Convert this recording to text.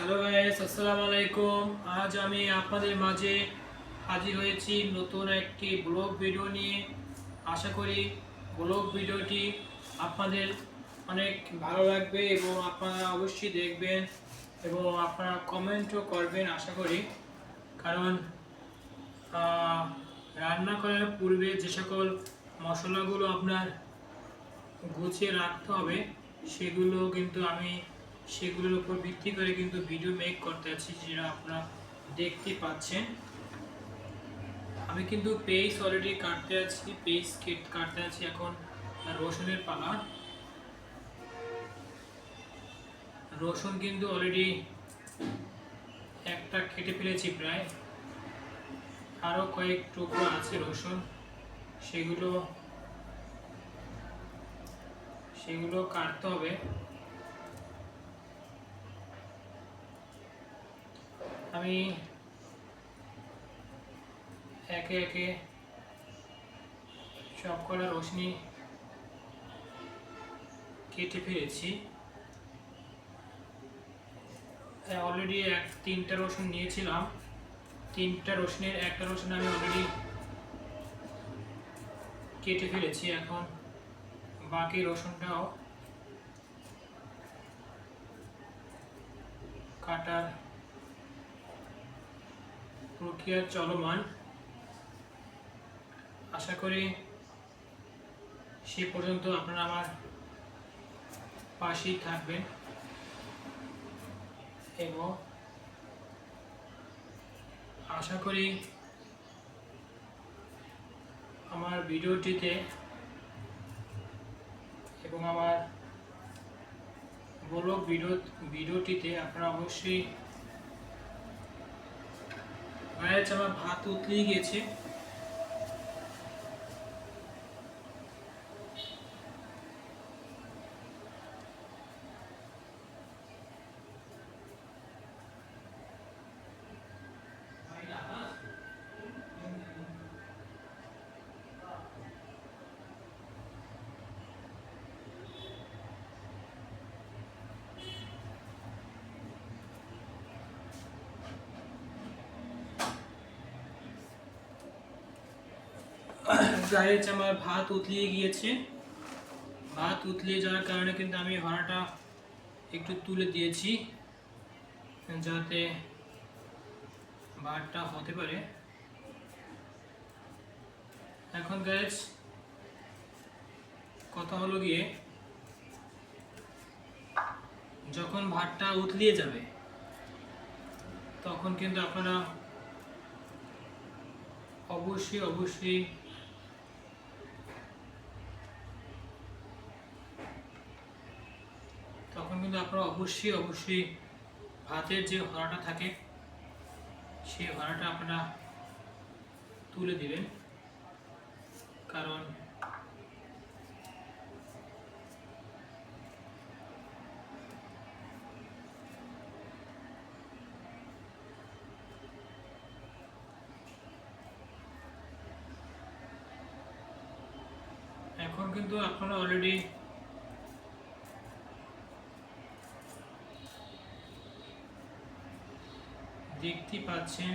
Hello guys, আসসালামু আলাইকুম। আজ আমি আপনাদের মাঝে হাজির হয়েছি নতুন একটি ব্লগ ভিডিও নিয়ে। আশা করি ব্লগ ভিডিওটি আপনাদের অনেক ভালো লাগবে এবং আপনারা অবশ্যই দেখবেন এবং আপনারা কমেন্টও করবেন আশা করি। কারণ রান্না করার পূর্বে যে সকল মশলাগুলো আপনার গুছিয়ে রাখতে হবে সেগুলো কিন্তু আমি সেগুলোর উপর ভিত্তি করে কিন্তু ভিডিও মেক করতে আছি, যেটা আপনারা দেখতে পাচ্ছেন। আমি কিন্তু পেস্ট অলরেডি কাটতে আছি, কাটতে আছি। এখন রসুনের পালা। রসুন কিন্তু অলরেডি একটা কেটে ফেলেছি প্রায়, আরও কয়েক টুকরো আছে রসুন, সেগুলো কাটতে হবে। আমি একে একে সবকটা রসুনই কেটে ফেলেছি। অলরেডি তিনটা রসুন নিয়েছিলাম, তিনটা রসুনের একটা রসুন আমি অলরেডি কেটে ফেলেছি। এখন বাকি রসুনটাও কাটার প্রক্রিয়া চলমান। আশা করি সে পর্যন্ত আপনারা আমার পাশেই থাকবেন এবং আশা করি আমার ভিডিওটিতে এবং আমার ব্লগ ভিডিওটিতে আপনারা অবশ্যই। আমার ভাত উতলেই গেছে। গাইজ, আমার ভাত উতলিয়ে গিয়েছে। ভাত উতলিয়ে যাওয়ার কারণে কিন্তু আমি ভাড়াটা একটু তুলে দিয়েছি, যাতে ভাতটা হতে পারে। এখন গাইজ কথা হলো গিয়ে, যখন ভাতটা উতলিয়ে যাবে তখন কিন্তু আপনারা অবশ্যই ভাতের যে ভাড়াটা থাকে সেই ভাড়াটা আপনারা তুলে দিবেন। কারণ এখন কিন্তু আপনারা অলরেডি দেখতে পাচ্ছেন